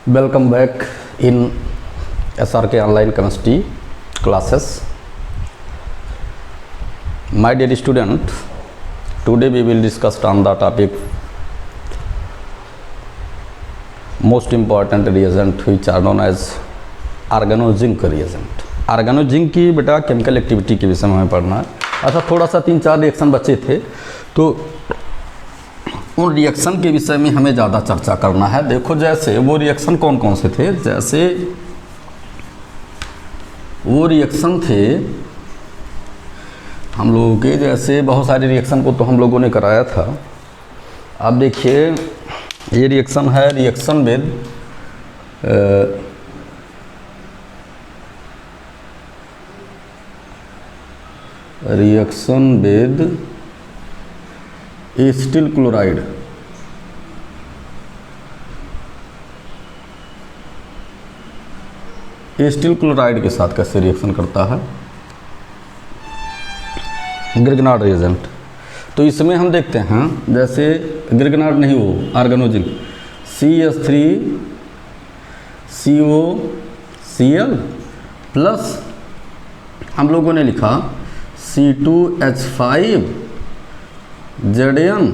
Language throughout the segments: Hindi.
Welcome back in SRK online chemistry classes. My dear student, today we will discuss on the topic most important reagent which are known as ऑर्गेनोजिंक reagent. ऑर्गेनोजिंक की बेटा केमिकल एक्टिविटी के विषय में हमें पढ़ना है. अच्छा, थोड़ा सा 3-4 रिएक्शन बचे थे तो उन रिएक्शन के विषय में हमें ज़्यादा चर्चा करना है. देखो, जैसे वो रिएक्शन कौन कौन से थे. जैसे वो रिएक्शन थे हम लोगों के, जैसे बहुत सारे रिएक्शन को तो हम लोगों ने कराया था. अब देखिए, ये रिएक्शन है reaction with acetyl chloride. Acetyl chloride के साथ कैसे रिएक्शन करता है ग्रिग्नार्ड रिएजेंट. तो इसमें हम देखते हैं, जैसे ग्रिग्नार्ड नहीं, वो ऑर्गेनोजिंक CH3COCl प्लस हम लोगों ने लिखा C2H5Zn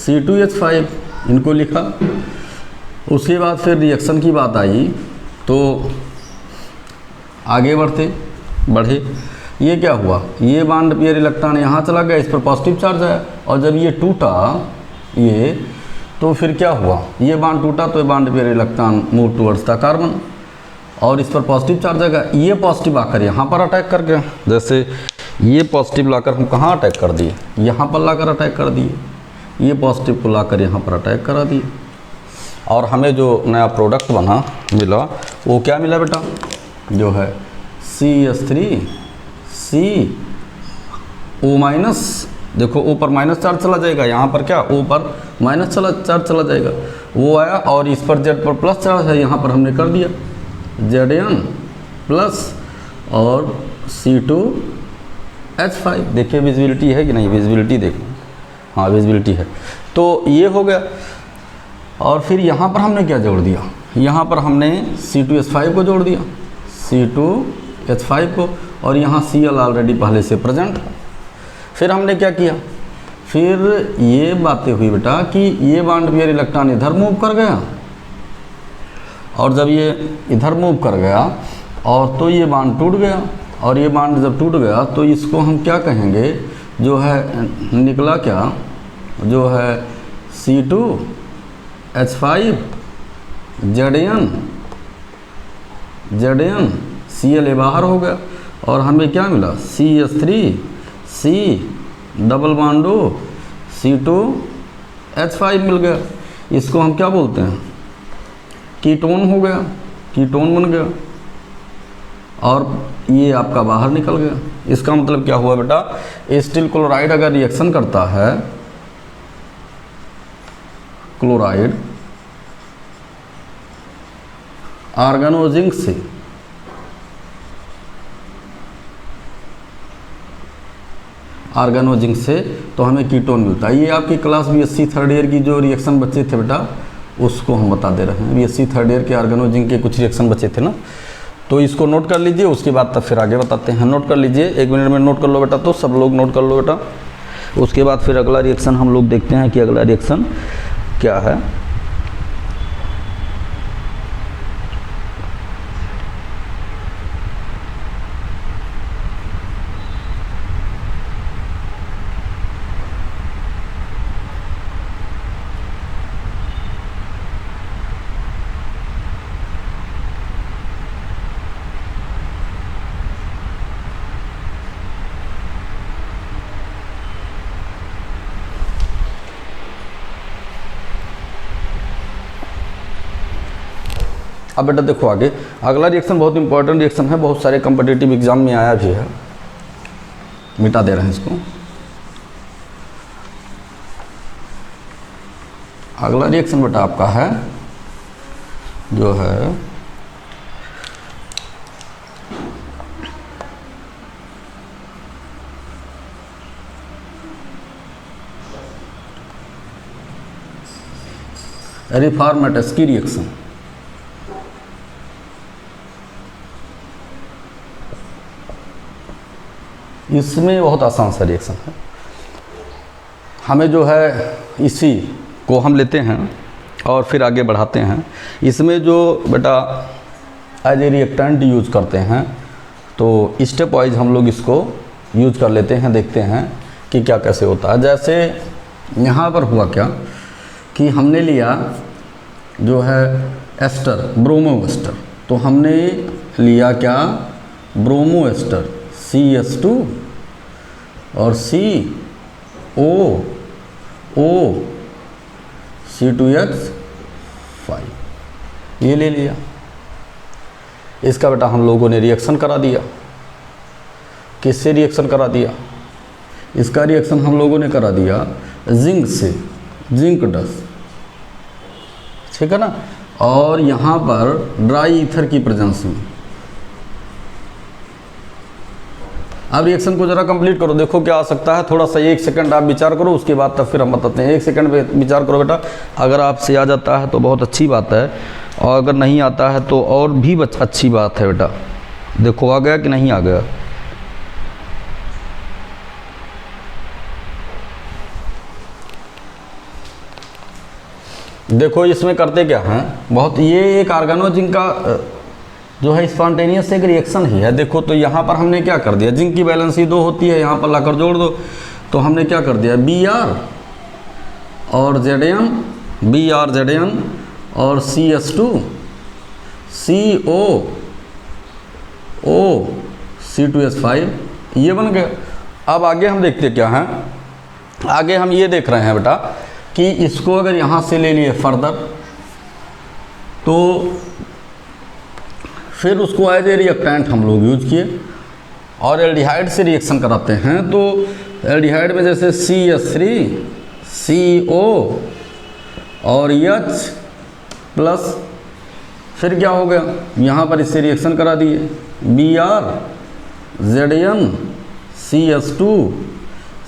C2H5 इनको लिखा. उसके बाद फिर रिएक्शन की बात आई तो आगे बढ़े. ये क्या हुआ, ये बॉन्ड पेयर इलेक्ट्रॉन यहाँ चला गया, इस पर पॉजिटिव चार्ज है. और जब ये टूटा ये, तो फिर क्या हुआ, ये बॉन्ड टूटा तो ये bond pair electron move towards the carbon और इस पर पॉजिटिव चार्ज आएगा. ये पॉजिटिव आकर यहाँ पर अटैक कर गया. जैसे ये पॉजिटिव लाकर हम कहाँ अटैक कर दिए, यहाँ पर लाकर अटैक कर दिए. ये पॉजिटिव को लाकर यहाँ पर अटैक करा दिए और हमें जो नया प्रोडक्ट बना मिला वो क्या मिला बेटा, जो है CH3CO माइनस. देखो ऊपर माइनस चार्ज चला जाएगा, यहाँ पर क्या ऊपर माइनस चार्ज चला जाएगा, वो आया. और इस पर Z पर प्लस चार्ज है, यहाँ पर हमने कर दिया Zn प्लस और C2H5. देखिए विजिबिलिटी है कि नहीं, विजिबिलिटी देखो, हाँ विजिबिलिटी है. तो ये हो गया. और फिर यहाँ पर हमने क्या जोड़ दिया, यहाँ पर हमने C2H5 को जोड़ दिया, C2H5 को, और यहाँ Cl ऑलरेडी पहले से प्रेजेंट है. फिर हमने क्या किया, फिर ये बातें हुई बेटा कि ये बॉन्ड पेयर इलेक्ट्रॉन इधर मूव कर गया, और जब ये इधर मूव कर गया और तो ये बॉन्ड टूट गया. और ये बॉन्ड जब टूट गया तो इसको हम क्या कहेंगे, जो है निकला क्या, जो है C2H5 Zn Cl बाहर हो गया और हमें क्या मिला CH3C डबल बॉन्डो C2H5 मिल गया. इसको हम क्या बोलते हैं, कीटोन हो गया, कीटोन बन गया और ये आपका बाहर निकल गया. इसका मतलब क्या हुआ बेटा, एसिटिल क्लोराइड अगर रिएक्शन करता है, क्लोराइड ऑर्गेनोजिंक से तो हमें कीटोन मिलता है. ये आपकी क्लास BSc थर्ड ईयर की जो रिएक्शन बचे थे बेटा, उसको हम बता दे रहे हैं. BSc थर्ड ईयर के ऑर्गेनोजिंक के कुछ रिएक्शन बचे थे ना, तो इसको नोट कर लीजिए. उसके बाद तब फिर आगे बताते हैं. नोट कर लीजिए, 1 मिनट में नोट कर लो बेटा, तो सब लोग नोट कर लो बेटा. उसके बाद फिर अगला रिएक्शन हम लोग देखते हैं कि अगला रिएक्शन क्या है. अब बेटा देखो आगे, अगला रिएक्शन बहुत इंपॉर्टेंट रिएक्शन है, बहुत सारे कॉम्पिटिटिव एग्जाम में आया भी है. मिटा दे रहे हैं इसको. अगला रिएक्शन बेटा आपका है जो है रिफॉर्मेटस की रिएक्शन। इसमें बहुत आसान सा रिएक्शन है। हमें जो है इसी को हम लेते हैं और फिर आगे बढ़ाते हैं। इसमें जो बेटा एज ए रिएक्टेंट यूज़ करते हैं, तो स्टेप वाइज हम लोग इसको यूज़ कर लेते हैं, देखते हैं कि क्या कैसे होता है। जैसे यहाँ पर हुआ क्या कि हमने लिया जो है एस्टर, ब्रोमो एस्टर, तो हमने लिया क्या, ब्रोमो एस्टर CH2 और COO C2H5 ये ले लिया। इसका बेटा हम लोगों ने रिएक्शन करा दिया। किससे रिएक्शन करा दिया? इसका रिएक्शन हम लोगों ने करा दिया जिंक से, जिंक डस्ट, ठीक है ना। और यहाँ पर ड्राई ईथर की प्रेजेंस में अब रिएक्शन को ज़रा कंप्लीट करो, देखो क्या आ सकता है। थोड़ा सा 1 सेकंड आप विचार करो, उसके बाद तब फिर हम बताते हैं। 1 सेकंड विचार करो बेटा। अगर आपसे आ जाता है तो बहुत अच्छी बात है, और अगर नहीं आता है तो और भी अच्छी बात है बेटा। देखो आ गया कि नहीं आ गया। देखो इसमें करते क्या हैं, बहुत ये एक आर्गेनोजिंक का जो है स्पॉन्टेनियस एक रिएक्शन ही है। देखो तो यहाँ पर हमने क्या कर दिया, जिंक की वैलेंसी 2 होती है, यहाँ पर लाकर जोड़ दो, तो हमने क्या कर दिया, Br और Zn, Br Zn और CH2 COO C2H5 ये बन गया। अब आगे हम देखते क्या हैं, आगे हम ये देख रहे हैं बेटा कि इसको अगर यहाँ से ले लिए फर्दर, तो फिर उसको एज ए रिएक्टेंट हम लोग यूज किए और एल्डिहाइड से रिएक्शन कराते हैं। तो एल्डिहाइड में जैसे CH3 CO और H प्लस, फिर क्या हो गया, यहाँ पर इससे रिएक्शन करा दिए Br Zn CH2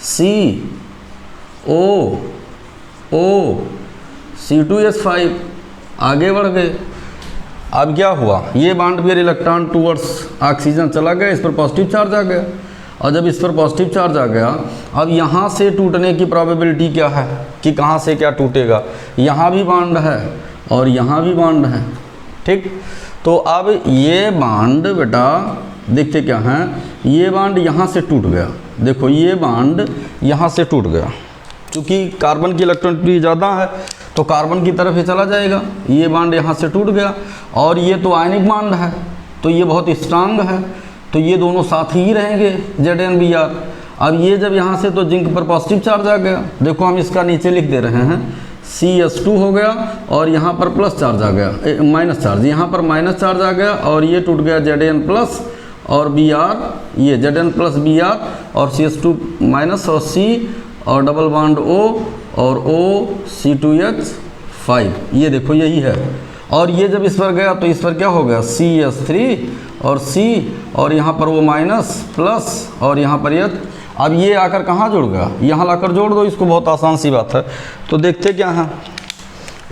COO C2H5 आगे बढ़ गए। अब क्या हुआ, ये बॉन्ड भी रिलक्टेंट टूवर्ड्स ऑक्सीजन चला गया, इस पर पॉजिटिव चार्ज आ गया। और जब इस पर पॉजिटिव चार्ज आ गया, अब यहाँ से टूटने की प्रोबेबिलिटी क्या है कि कहाँ से क्या टूटेगा, यहाँ भी बॉन्ड है और यहाँ भी बॉन्ड है, ठीक। तो अब ये बॉन्ड बेटा देखते क्या हैं, ये बॉन्ड यहाँ से टूट गया। देखो ये बॉन्ड यहाँ से टूट गया, क्योंकि कार्बन की इलेक्ट्रॉनिटी ज़्यादा है तो कार्बन की तरफ ही चला जाएगा। ये बॉन्ड यहाँ से टूट गया और ये तो आयनिक बॉन्ड है, तो ये बहुत स्ट्रांग है, तो ये दोनों साथ ही रहेंगे Zn Br। अब ये जब यहाँ से तो जिंक पर पॉजिटिव चार्ज आ गया, देखो हम इसका नीचे लिख दे रहे हैं CH2 हो गया और यहाँ पर प्लस चार्ज आ गया, माइनस चार्ज, यहाँ पर माइनस चार्ज आ गया और ये टूट गया Zn प्लस और Br, ये Zn प्लस Br और CH2 माइनस और C और डबल बॉन्ड O और O C2H5, ये देखो यही है। और ये जब इस पर गया तो इस पर क्या हो गया, CH3 और C और यहाँ पर वो माइनस प्लस और यहाँ पर H। अब ये आकर कहाँ जुड़ गया, यहाँ लाकर जोड़ दो इसको, बहुत आसान सी बात है। तो देखते क्या है,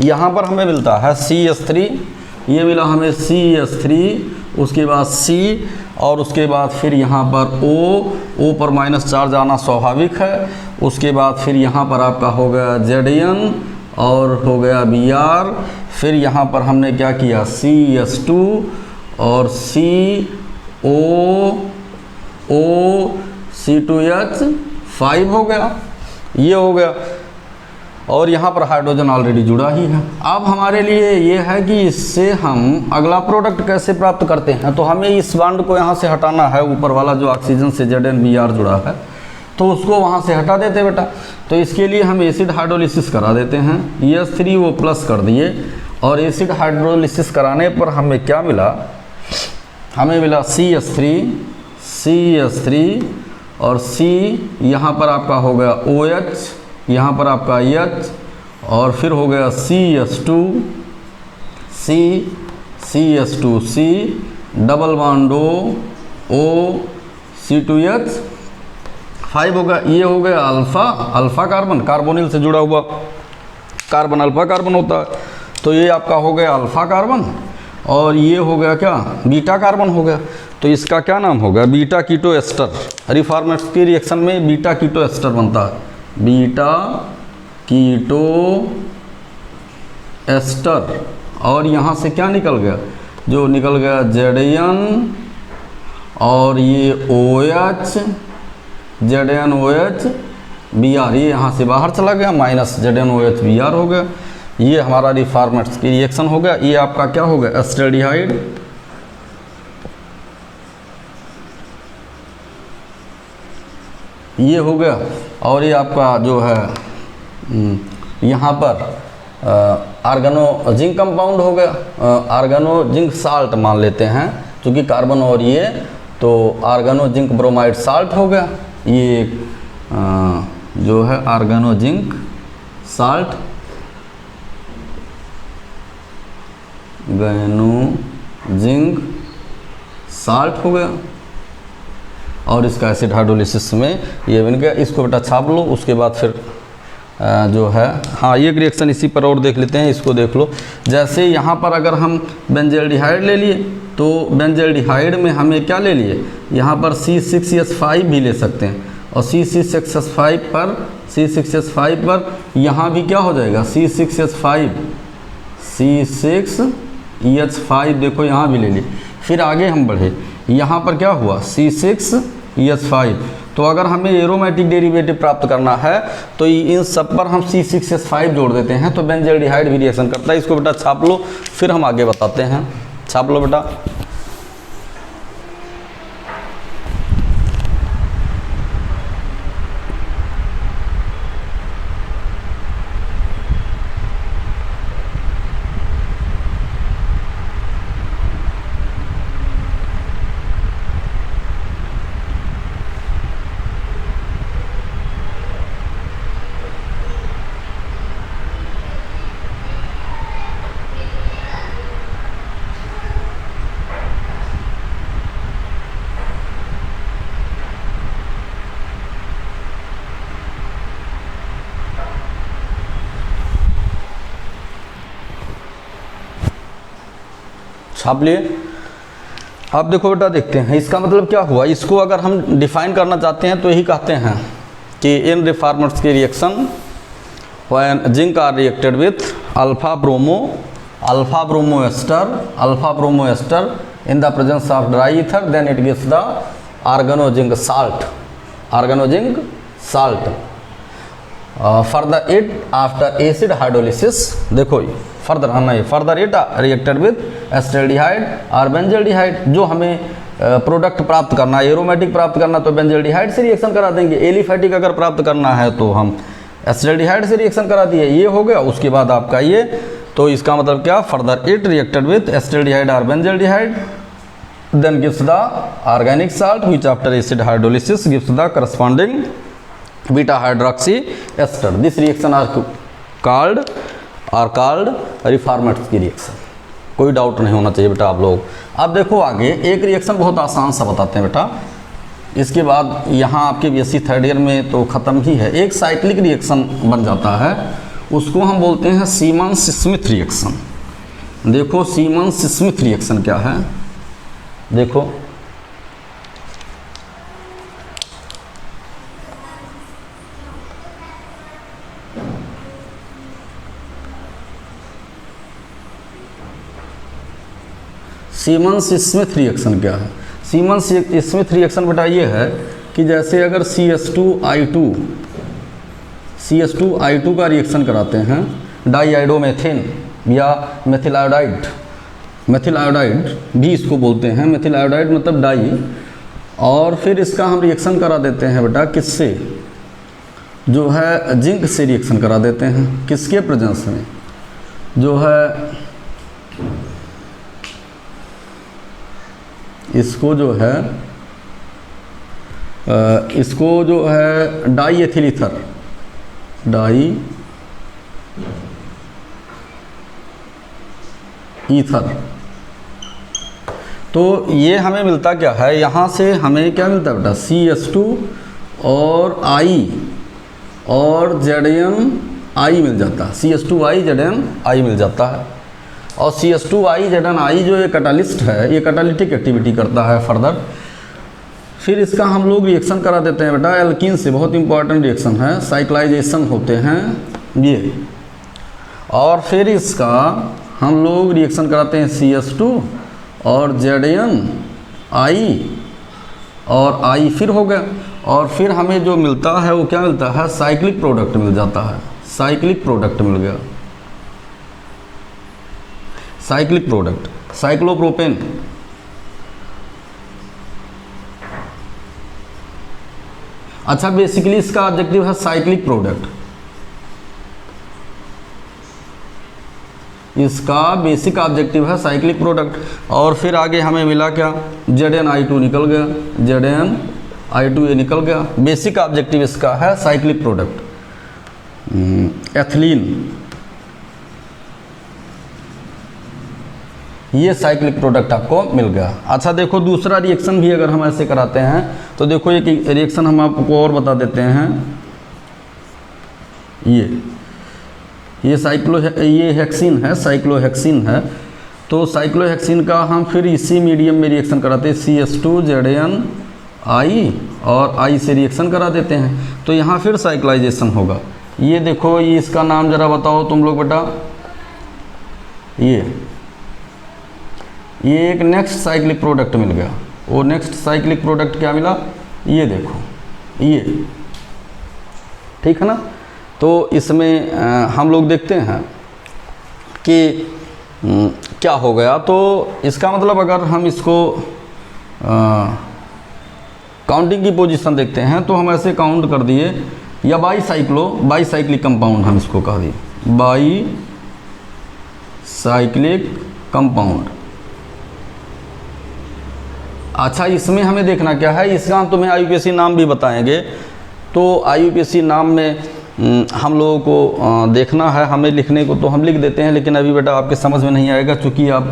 यहाँ पर हमें मिलता है CH3, ये मिला हमें CH3, उसके बाद C और उसके बाद फिर यहाँ पर O पर माइनस चार्ज आना स्वाभाविक है। उसके बाद फिर यहाँ पर आपका हो गया Zn और हो गया Br, फिर यहाँ पर हमने क्या किया CH2 और COO C2H5 हो गया, ये हो गया। और यहाँ पर हाइड्रोजन ऑलरेडी जुड़ा ही है। अब हमारे लिए ये है कि इससे हम अगला प्रोडक्ट कैसे प्राप्त करते हैं। तो हमें इस बॉन्ड को यहाँ से हटाना है, ऊपर वाला जो ऑक्सीजन से Zn Br जुड़ा है, तो उसको वहाँ से हटा देते बेटा। तो इसके लिए हम एसिड हाइड्रोलिसिस करा देते हैं, H3 वो प्लस कर दिए और एसिड हाइड्रोलिसिस कराने पर हमें क्या मिला, हमें मिला CH3 और C, यहाँ पर आपका हो गया OH, यहाँ पर आपका H और फिर हो गया CH2C double bond O C2H5 हो गया। ये हो गया अल्फ़ा कार्बन, कार्बोनिल से जुड़ा हुआ कार्बन अल्फ़ा कार्बन होता है। तो ये आपका हो गया अल्फ़ा कार्बन और ये हो गया क्या, बीटा कार्बन हो गया। तो इसका क्या नाम होगा, बीटा कीटो एस्टर। रिफॉर्मेट्स की रिएक्शन में बीटा कीटो एस्टर बनता है, बीटा कीटो एस्टर। और यहाँ से क्या निकल गया, जो निकल गया Zn और ये OH, ZnOH Br, ये यहाँ से बाहर चला गया, माइनस ZnOH Br हो गया। ये हमारा रिफॉर्मेट्स की रिएक्शन हो गया। ये आपका क्या हो गया, एस्टल्डिहाइड, ये हो गया। और ये आपका जो है यहाँ पर आर्गेनो जिंक कंपाउंड हो गया, आर्गेनो जिंक साल्ट मान लेते हैं, क्योंकि कार्बन और ये, तो आर्गेनो जिंक ब्रोमाइड साल्ट हो गया। ये जो है आर्गेनो जिंक साल्ट, गैनो जिंक साल्ट हो गया। और इसका एसिड हाइड्रोलिसिस में ये बन गया। इसको बेटा छाप लो, उसके बाद फिर जो है, हाँ ये रिएक्शन इसी पर और देख लेते हैं, इसको देख लो। जैसे यहाँ पर अगर हम बेंजल्डिहाइड ले लिए, तो बेंजल्डिहाइड में हमें क्या ले लिए, यहाँ पर C6H5 भी ले सकते हैं, और C6H5 पर यहाँ भी क्या हो जाएगा, C6H5 देखो यहाँ भी ले ली। फिर आगे हम बढ़े, यहाँ पर क्या हुआ, C6H5। तो अगर हमें एरोमेटिक डेरिवेटिव प्राप्त करना है तो इन सब पर हम C6H5 जोड़ देते हैं, तो बेंजल्डिहाइड भी रिएक्शन करता है। इसको बेटा छाप लो, फिर हम आगे बताते हैं। छाप लो बेटा। छाप लिए। अब देखो बेटा, देखते हैं इसका मतलब क्या हुआ। इसको अगर हम डिफाइन करना चाहते हैं तो यही कहते हैं कि इन रिफॉर्मर्स की reaction when zinc are reacted with alpha bromo ester in the presence of dry ether, then it gives the organo zinc salt further it after acid hydrolysis. देखो further it reacted with acetaldehyde और बेंजल्डिहाइड। जो हमें प्रोडक्ट प्राप्त करना है, एरोमेटिक प्राप्त करना, तो बेंजल्डिहाइड से रिएक्शन करा देंगे। एलिफैटिक अगर प्राप्त करना है तो हम एस्टल्डिहाइड से रिएक्शन करा दिए, ये हो गया। उसके बाद आपका ये, तो इसका मतलब क्या, further it reacted with acetaldehyde और benzaldehyde, then gives the organic salt which after acid hydrolysis gives the corresponding beta hydroxy ester. This reaction are called Reformatsky की रिएक्शन। कोई डाउट नहीं होना चाहिए बेटा आप लोग। अब देखो आगे एक रिएक्शन बहुत आसान सा बताते हैं बेटा, इसके बाद यहाँ आपके बीएससी थर्ड ईयर में तो ख़त्म ही है। एक साइक्लिक रिएक्शन बन जाता है, उसको हम बोलते हैं सीमन्स स्मिथ रिएक्शन। देखो सीमन्स स्मिथ रिएक्शन क्या है, देखो सीमन्स स्मिथ रिएक्शन क्या है। सीमन्स स्मिथ रिएक्शन बेटा ये है कि जैसे अगर CH2I2 का रिएक्शन कराते हैं डाईआइडोमेथेन या मेथिल आयोडाइड भी इसको बोलते हैं। मेथिल आयोडाइड मतलब डाई, और फिर इसका हम रिएक्शन करा देते हैं बेटा किससे, जो है जिंक से रिएक्शन करा देते हैं। किसके प्रेजेंस में, जो है इसको जो है डाई एथिल ईथर। तो ये हमें मिलता क्या है, यहाँ से हमें क्या मिलता है बेटा, CH2 और I और Zn आई मिल जाता है, CH2I मिल जाता है। और CH2I जो ये कैटालिस्ट है, ये कैटालिटिक एक्टिविटी करता है फर्दर। फिर इसका हम लोग रिएक्शन करा देते हैं बेटा एल्कीन से, बहुत इंपॉर्टेंट रिएक्शन है, साइक्लाइजेशन होते हैं ये। और फिर इसका हम लोग रिएक्शन कराते हैं CH2 और ZnI और I फिर हो गया। और फिर हमें जो मिलता है वो क्या मिलता है, साइक्लिक प्रोडक्ट मिल जाता है, साइक्लिक प्रोडक्ट मिल गया, साइक्लिक प्रोडक्ट, साइक्लोप्रोपेन। अच्छा, बेसिकली इसका ऑब्जेक्टिव है साइक्लिक प्रोडक्ट, इसका बेसिक ऑब्जेक्टिव है साइक्लिक प्रोडक्ट। और फिर आगे हमें मिला क्या, ZnI2 निकल गया, ZnI2 ये निकल गया। बेसिक ऑब्जेक्टिव इसका है साइक्लिक प्रोडक्ट। एथिलीन, ये साइक्लिक प्रोडक्ट आपको मिल गया। अच्छा देखो, दूसरा रिएक्शन भी अगर हम ऐसे कराते हैं तो देखो एक रिएक्शन हम आपको और बता देते हैं। ये ये हेक्सिन है, साइक्लोहेक्सिन है। तो साइक्लोहेक्सिन का हम फिर इसी मीडियम में रिएक्शन कराते हैं, CH2 ZnI और I से रिएक्शन करा देते हैं। तो यहाँ फिर साइक्लाइजेशन होगा। ये देखो, ये इसका नाम ज़रा बताओ तुम लोग बेटा। ये एक नेक्स्ट साइक्लिक प्रोडक्ट मिल गया। वो नेक्स्ट साइक्लिक प्रोडक्ट क्या मिला, ये देखो, ये ठीक है ना। तो इसमें हम लोग देखते हैं कि क्या हो गया। तो इसका मतलब अगर हम इसको काउंटिंग की पोजीशन देखते हैं तो हम ऐसे काउंट कर दिए, या बाईसाइक्लिक कंपाउंड हम इसको कह दिए, बाईसाइक्लिक कंपाउंड। अच्छा, इसमें हमें देखना क्या है, इसका हम तुम्हें IUPAC नाम भी बताएंगे। तो IUPAC नाम में हम लोगों को देखना है, हमें लिखने को तो हम लिख देते हैं, लेकिन अभी बेटा आपके समझ में नहीं आएगा, चूँकि आप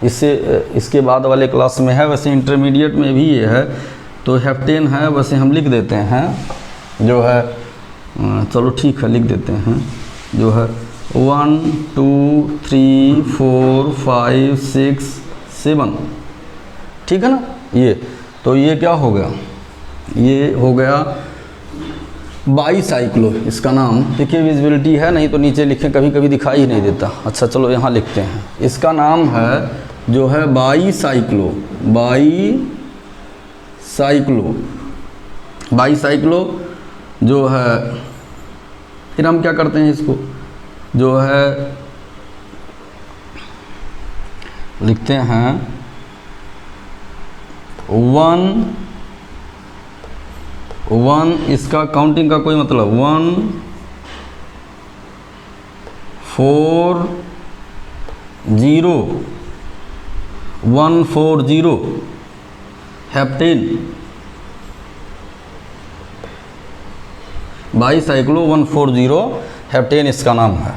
इसके बाद वाले क्लास में है। वैसे इंटरमीडिएट में भी ये है, तो हेप्टेन है, वैसे हम लिख देते हैं जो है, चलो ठीक है लिख देते हैं, जो है 1 2 3 4 5 6 7, ठीक है ना। ये तो ये क्या हो गया, ये हो गया बाईसाइक्लो, इसका नाम देखिए, विजिबिलिटी है नहीं तो नीचे लिखें, कभी कभी दिखाई ही नहीं देता। अच्छा चलो यहाँ लिखते हैं, इसका नाम है जो है बाईसाइक्लो, बाईसाइक्लो जो है। फिर हम क्या करते हैं, इसको जो है लिखते हैं 1, इसका काउंटिंग का कोई मतलब 1 4 0 1 4 0 हेप्टेन, बाईसाइक्लो 140 हेप्टेन इसका नाम है।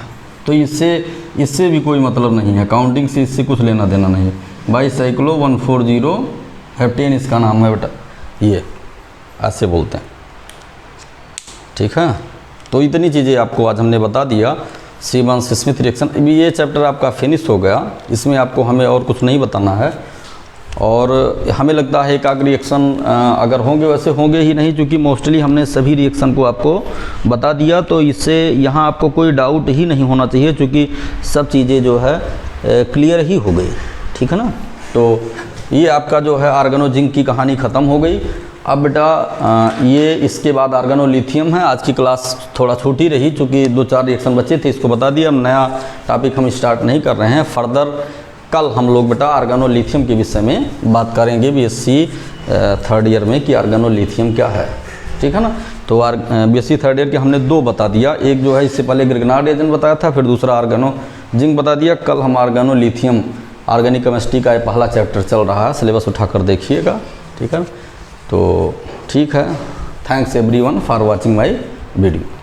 तो इससे भी कोई मतलब नहीं है, काउंटिंग से इससे कुछ लेना देना नहीं है। बाईसाइक्लो 140 हेप्टेन इसका नाम है बेटा, ये ऐसे बोलते हैं, ठीक है। तो इतनी चीज़ें आपको आज हमने बता दिया। सीमन्स स्मिथ रिएक्शन, अभी ये चैप्टर आपका फिनिश हो गया, इसमें आपको हमें और कुछ नहीं बताना है। और हमें लगता है एकाग्र रिएक्शन अगर होंगे, वैसे होंगे ही नहीं, क्योंकि मोस्टली हमने सभी रिएक्शन को आपको बता दिया। तो इससे यहाँ आपको कोई डाउट ही नहीं होना चाहिए, क्योंकि सब चीज़ें जो है क्लियर ही हो गई, ठीक है ना। तो ये आपका जो है आर्गेनोजिंक की कहानी ख़त्म हो गई। अब बेटा ये इसके बाद आर्गेनोलिथियम है। आज की क्लास थोड़ा छोटी रही, चूँकि 2-4 रिएक्शन बचे थे, इसको बता दिया। अब नया टॉपिक हम स्टार्ट नहीं कर रहे हैं। फर्दर कल हम लोग बेटा आर्गेनोलिथियम के विषय में बात करेंगे, BSc 3rd ईयर में, कि आर्गेनोलिथियम क्या है, ठीक है ना। तो BSc 3rd ईयर के हमने 2 बता दिया, एक जो है इससे पहले ग्रिग्नार्ड एजेंट बताया था, फिर दूसरा आर्गेनोजिंक बता दिया। कल हम आर्गेनोलिथियम, ऑर्गेनिक केमिस्ट्री का ये पहला चैप्टर चल रहा है, सिलेबस उठाकर देखिएगा, ठीक है। तो ठीक है, thanks everyone for watching my video.